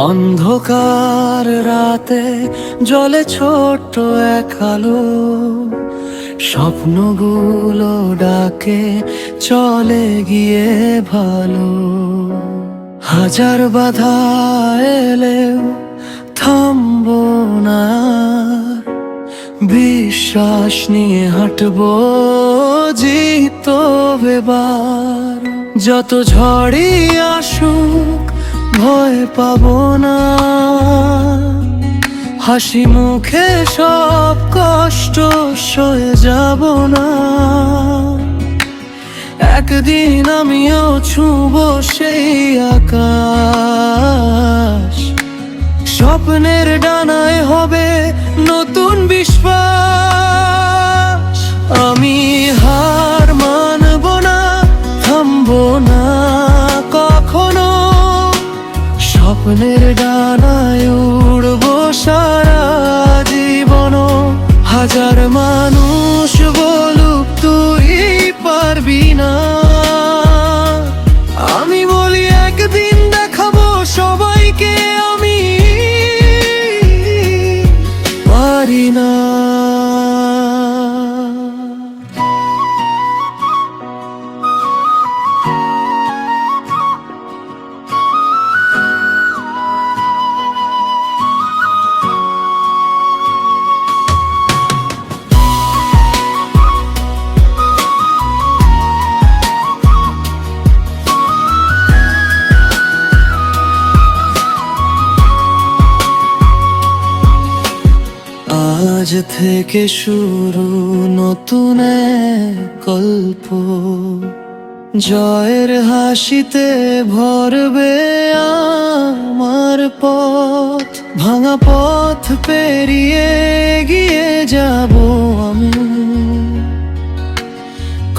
অন্ধকার রাতে জলে ছোট্ট এক আলো, স্বপ্নগুলো ডাকে চলে গিয়ে ভালো। হাজার বাধা এলেও থামবো না, বিশ্বাস নিয়ে হাঁটবো, জিতবো এবার। যত ঝড়ই আসুক ভয় পাবো না, হাসি মুখে সব কষ্ট সয়ে যাব না। একদিন আমিও ছুঁবো সেই আকাশ, স্বপ্নের ডানায় হবে নতুন বিশ্বাস। আমি হার মানব না, থামবো না কখনো, স্বপ্নের ডানায় উড়বো সারা জীবন। হাজার মানুষ বলুক তুই পারবি না, আমি বলি একদিন দেখাবো সবাইকে আমি পারি না। আজ থেকে শুরু নতুন এক গল্প, জয়ের হাসিতে ভরবে আমার পথ। ভাঙা পথ পেরিয়ে এগিয়ে যাব আমি,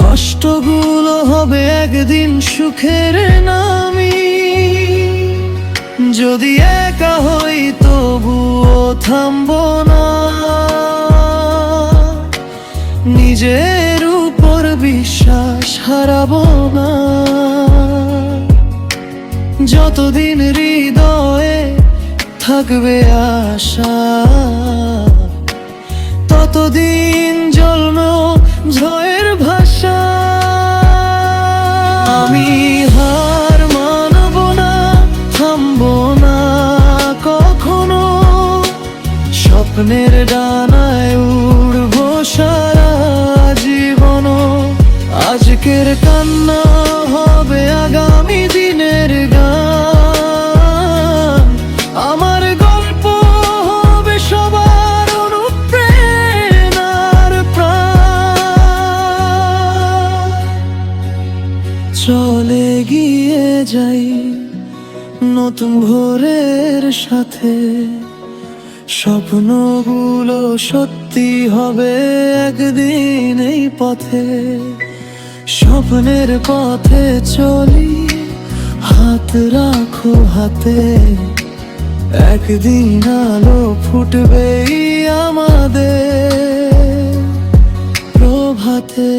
কষ্টগুলো হবে একদিন সুখের নামি। যদি একা হই তবুও থামবো না, নিজের উপর বিশ্বাস হারাবো না। যতদিন হৃদয়ে থাকবে আশা, ততদিন জ্বলবে জয়ের ভাষা। আমি হার মানব না, থামবো না কখনো, স্বপ্নের ডানায় উড়বো সারা জীবন। আজকের কান্না হবে আগামী দিনের গান, আমার গল্প হবে সবার অনুপ্রেরণার প্রাণ। চলে গিয়ে যাই নতুন ভোরের সাথে, স্বপ্নগুলো সত্যি হবে একদিন এই পথে। স্বপ্নের পথে চলি, হাত রাখো হাতে, একদিন আলো ফুটবেই আমাদের প্রভাতে।